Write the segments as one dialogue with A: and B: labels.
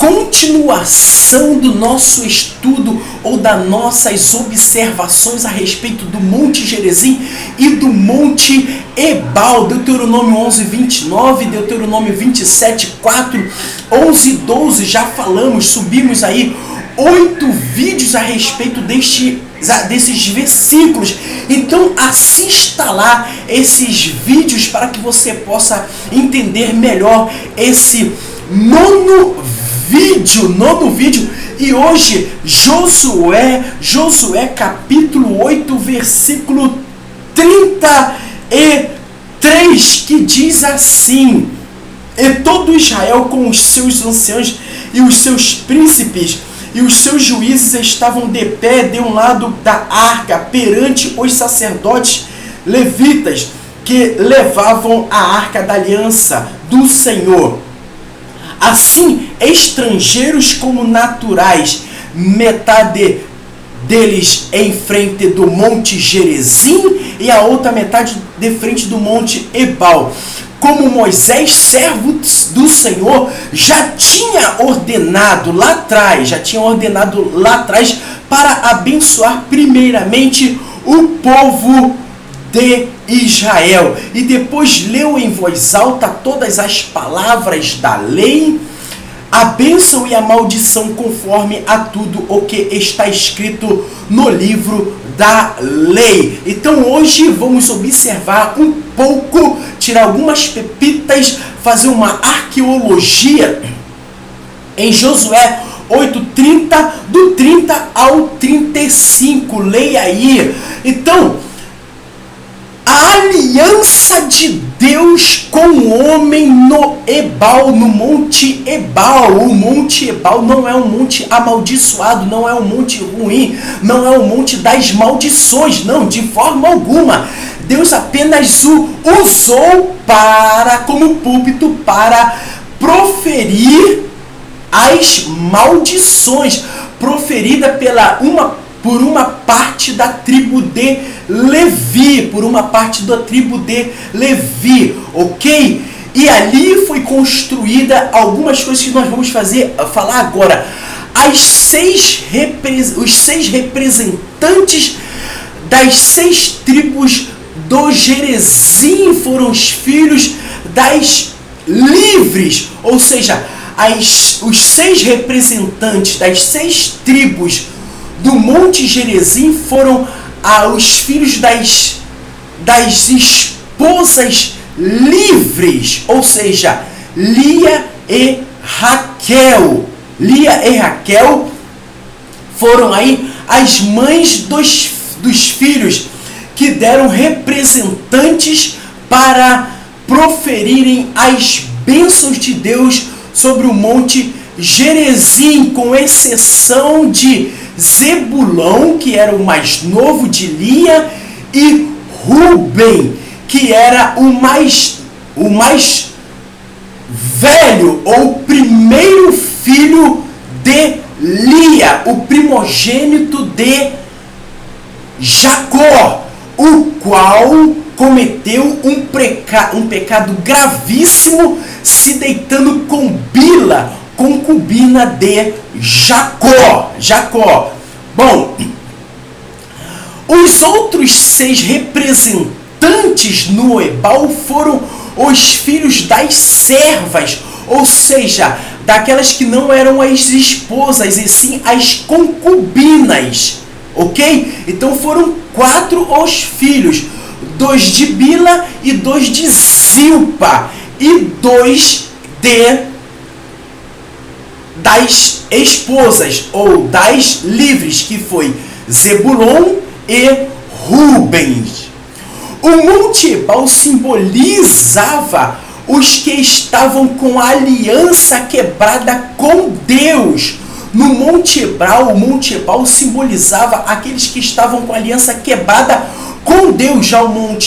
A: continuação do nosso estudo ou das nossas observações a respeito do Monte Gerizim e do Monte Ebal. Deuteronômio 11, 29, Deuteronômio 27, 4, 11, 12, já falamos, subimos aí 8 vídeos a respeito desses versículos. Então assista lá esses vídeos para que você possa entender melhor esse nono vídeo. E hoje Josué capítulo 8, versículo 33, que diz assim: e todo Israel com os seus anciãos e os seus príncipes e os seus juízes estavam de pé de um lado da arca, perante os sacerdotes levitas, que levavam a arca da aliança do Senhor. Assim, estrangeiros como naturais, metade deles em frente do Monte Gerizim e a outra metade de frente do Monte Ebal. Como Moisés, servo do Senhor, já tinha ordenado lá atrás para abençoar primeiramente o povo de Israel. E depois leu em voz alta todas as palavras da lei, a bênção e a maldição conforme a tudo o que está escrito no livro da lei. Então hoje vamos observar um pouco, tirar algumas pepitas, fazer uma arqueologia em Josué 8:30, do 30 ao 35. Leia aí. Então, a aliança de Deus com o homem no Ebal, no Monte Ebal. O Monte Ebal não é um monte amaldiçoado, não é um monte ruim, não é um monte das maldições, não, de forma alguma. Deus apenas o usou como púlpito para proferir as maldições proferida por uma parte da tribo de Levi, ok? E ali foi construída algumas coisas que nós vamos falar agora. Os 6 representantes das 6 tribos do Gerizim foram os filhos das livres, ou seja, os 6 representantes das 6 tribos do Monte Gerizim foram os filhos das esposas livres, ou seja, Lia e Raquel. Lia e Raquel foram aí as mães dos filhos que deram representantes para proferirem as bênçãos de Deus sobre o Monte Gerizim, com exceção de Zebulão, que era o mais novo de Lia, e Ruben, que era o mais velho, ou primeiro filho de Lia, o primogênito de Jacó, o qual cometeu um pecado gravíssimo, se deitando com Bila, concubina de Jacó. Bom, os outros 6 representantes no Ebal foram os filhos das servas, ou seja, daquelas que não eram as esposas, e sim as concubinas, ok? Então foram 4 os filhos, 2 de Bila e 2 de Zilpa, e 2 das esposas ou das livres, que foi Zebulon e Rubens. O Monte Ebal simbolizava os que estavam com a aliança quebrada com Deus. No Monte Ebal, o Monte Ebal simbolizava aqueles que estavam com a aliança quebrada com Deus. Já o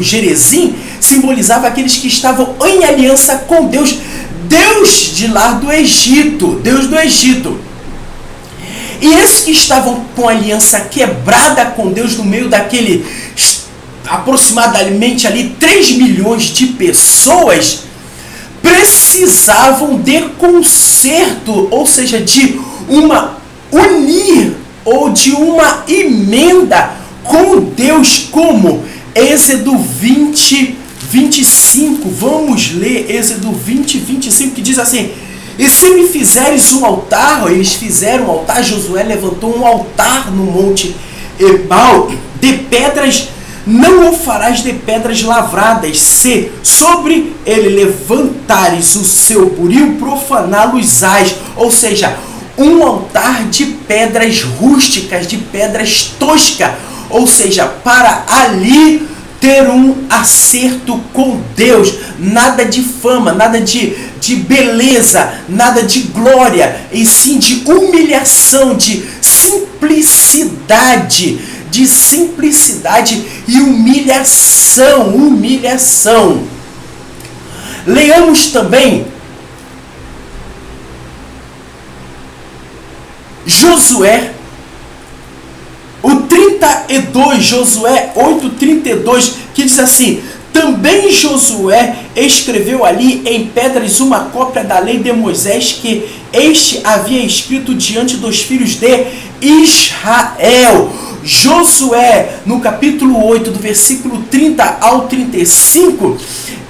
A: Gerizim simbolizava aqueles que estavam em aliança com Deus, Deus de lá do Egito, Deus do Egito. E esses que estavam com a aliança quebrada com Deus, no meio daquele aproximadamente ali 3 milhões de pessoas, precisavam de conserto, ou seja, de uma unir ou de uma emenda com Deus, como Êxodo 20, 25. Vamos ler Êxodo 20, 25, que diz assim: e se me fizeres um altar, eles fizeram um altar, Josué levantou um altar no monte Ebal de pedras, não o farás de pedras lavradas, se sobre ele levantares o seu buril, profaná-los-ás. Ou seja, um altar de pedras rústicas, de pedras toscas, ou seja, para ali ter um acerto com Deus, nada de fama, nada de beleza, nada de glória, e sim de humilhação, de simplicidade e humilhação. Leamos também Josué, o 32, Josué 8:32, que diz assim: também Josué escreveu ali em pedras uma cópia da lei de Moisés, que este havia escrito diante dos filhos de Israel. Josué, no capítulo 8, do versículo 30 ao 35,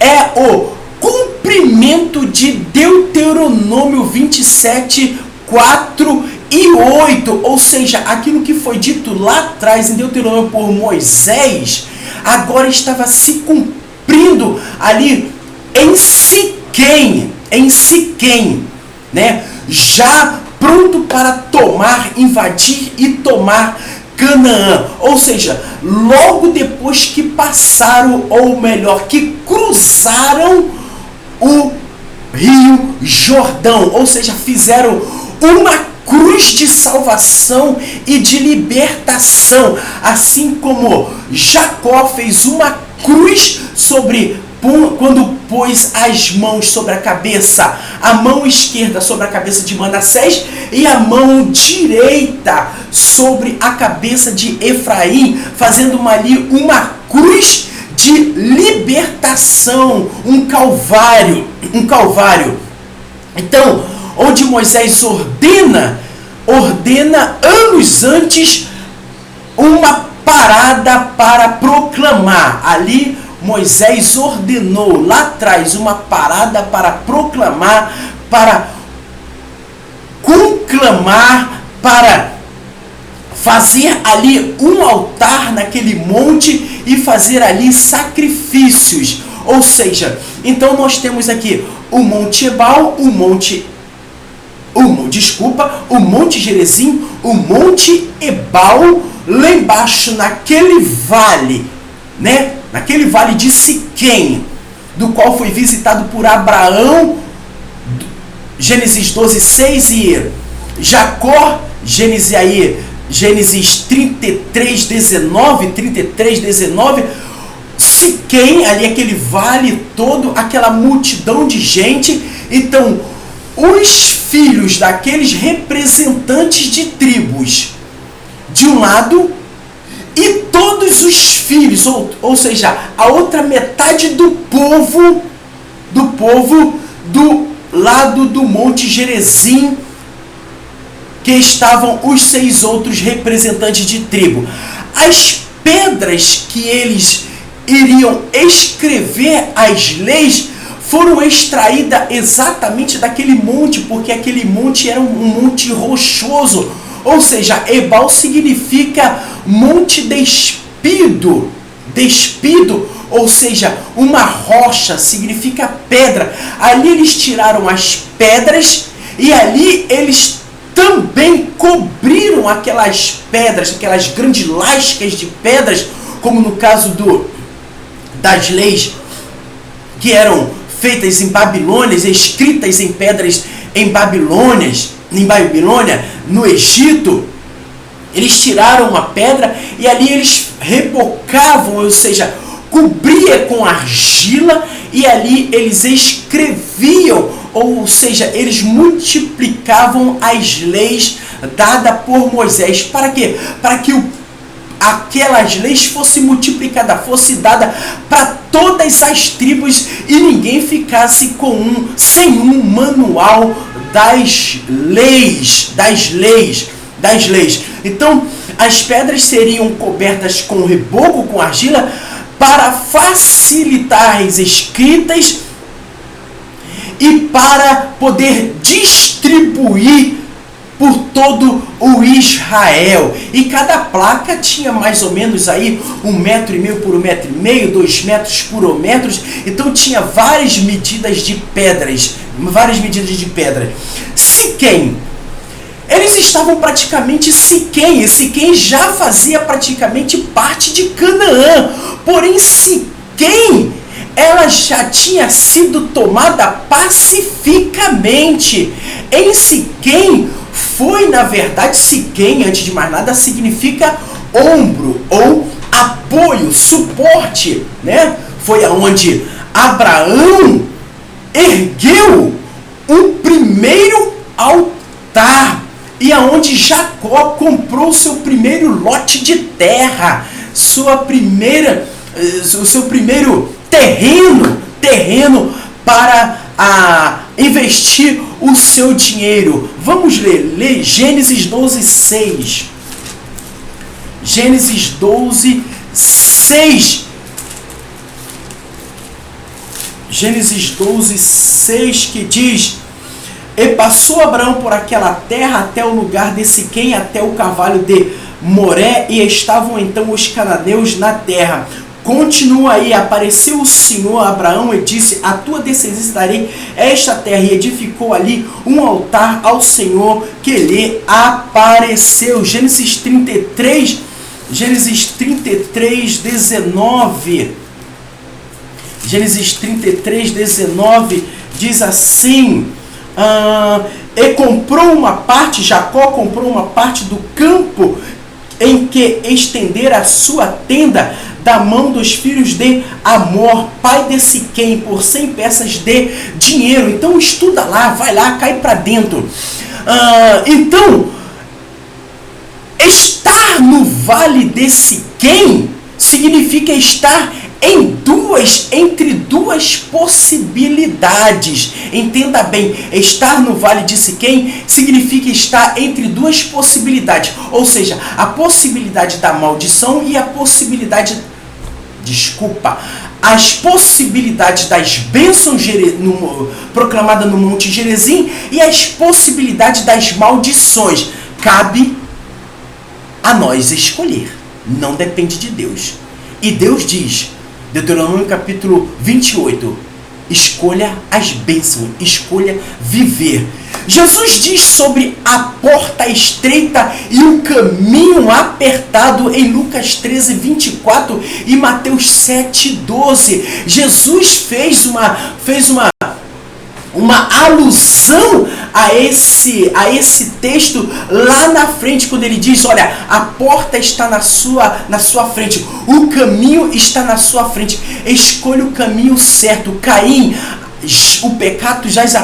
A: é o cumprimento de Deuteronômio 27, 4 e 8, ou seja, aquilo que foi dito lá atrás em Deuteronômio por Moisés, agora estava se cumprindo ali em Siquém, né? Já pronto para tomar, invadir e tomar Canaã. Ou seja, logo depois que passaram, ou melhor, que cruzaram o Rio Jordão, ou seja, fizeram uma cruz de salvação e de libertação, assim como Jacó fez uma cruz quando pôs as mãos sobre a cabeça, a mão esquerda sobre a cabeça de Manassés e a mão direita sobre a cabeça de Efraim, fazendo uma cruz de libertação, um calvário. Então, onde Moisés ordena anos antes uma parada para proclamar. Ali Moisés ordenou lá atrás uma parada para proclamar, para conclamar, para fazer ali um altar naquele monte e fazer ali sacrifícios. Ou seja, então nós temos aqui o Monte Ebal, o Monte Gerizim, o Monte Ebal, lá embaixo naquele vale, né? Naquele vale de Siquém, do qual foi visitado por Abraão, Gênesis 12:6, e Jacó, Gênesis 33:19, Siquém, ali aquele vale todo, aquela multidão de gente. Então, os filhos daqueles representantes de tribos de um lado, e todos os filhos, ou seja, a outra metade do povo do lado do Monte Gerizim, que estavam os 6 outros representantes de tribo. As pedras que eles iriam escrever as leis foram extraídas exatamente daquele monte, porque aquele monte era um monte rochoso. Ou seja, Ebal significa monte despido, ou seja, uma rocha, significa pedra. Ali eles tiraram as pedras e ali eles também cobriram aquelas pedras, aquelas grandes lascas de pedras, como no caso das leis que eram feitas em Babilônia, escritas em pedras em Babilônia, no Egito. Eles tiraram uma pedra e ali eles rebocavam, ou seja, cobria com argila, e ali eles escreviam, ou seja, eles multiplicavam as leis dadas por Moisés. Para quê? Para que aquelas leis fosse multiplicada, fosse dada para todas as tribos e ninguém ficasse sem um manual das leis. Então, as pedras seriam cobertas com reboco, com argila, para facilitar as escritas e para poder distribuir por todo o Israel. E cada placa tinha mais ou menos aí 1,5 metro por 1,5 metro, 2 metros por 1 metro. Então tinha várias medidas de pedras. Siquém. Eles estavam praticamente Siquém. E Siquém já fazia praticamente parte de Canaã. Porém, Siquém, ela já tinha sido tomada pacificamente. Em Siquém, na verdade, Siquém, antes de mais nada, significa ombro ou apoio, suporte, né? Foi aonde Abraão ergueu o primeiro altar e aonde Jacó comprou seu primeiro lote de terra, o seu primeiro terreno para investir o seu dinheiro. Vamos ler Gênesis 12:6. Gênesis 12:6. Gênesis 12:6 que diz: e passou Abraão por aquela terra até o lugar de Siquém, até o carvalho de Moré, e estavam então os cananeus na terra. Continua aí: apareceu o Senhor a Abraão e disse: a tua descendência darei esta terra, e edificou ali um altar ao Senhor que lhe apareceu. Gênesis 33, 19. Gênesis 33, 19 diz assim: e comprou uma parte, Jacó comprou uma parte do campo em que estender a sua tenda da mão dos filhos de Amor, pai de Siquém, por 100 peças de dinheiro. Então estuda lá, vai lá, cai para dentro. Então, estar no vale de Siquém significa estar entre duas possibilidades. Entenda bem, estar no vale de Siquém significa estar entre duas possibilidades, ou seja, a possibilidade da maldição e a possibilidade, as possibilidades das bênçãos proclamadas no Monte Gerizim e as possibilidades das maldições. Cabe a nós escolher, não depende de Deus. E Deus diz, Deuteronômio capítulo 28, escolha as bênçãos, escolha viver. Jesus diz sobre a porta estreita e o caminho apertado em Lucas 13, 24 e Mateus 7, 12. Jesus fez uma alusão a esse texto lá na frente, quando ele diz: olha, a porta está na sua frente, o caminho está na sua frente, escolha o caminho certo. Caim, o pecado jaz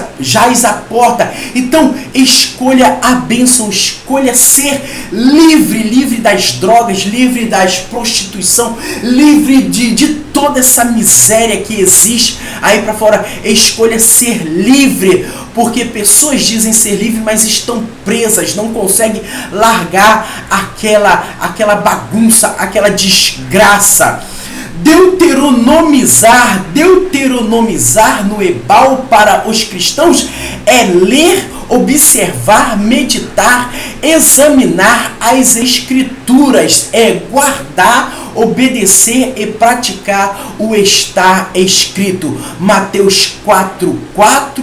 A: à porta. Então escolha a bênção, escolha ser livre das drogas, livre das prostituição, livre de toda essa miséria que existe aí para fora. Escolha ser livre, porque pessoas dizem ser livre, mas estão presas, não conseguem largar aquela bagunça, aquela desgraça. Deuteronomizar no Ebal para os cristãos é ler, observar, meditar, examinar as escrituras, é guardar, obedecer e praticar o está escrito. Mateus 4,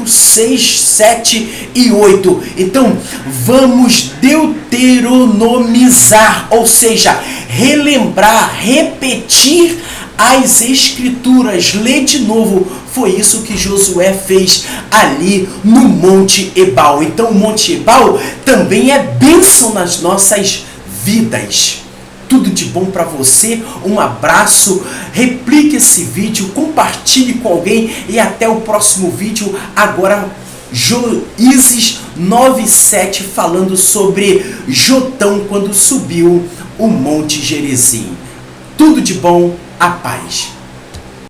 A: 6, 7 e 8. Então, vamos deuteronomizar, ou seja, relembrar, repetir as escrituras, ler de novo. Foi isso que Josué fez ali no Monte Ebal. Então o Monte Ebal também é bênção nas nossas vidas. Tudo de bom para você, um abraço, replique esse vídeo, compartilhe com alguém e até o próximo vídeo agora Juízes 9:7, falando sobre Jotão quando subiu o Monte Gerizim. Tudo de bom, a paz.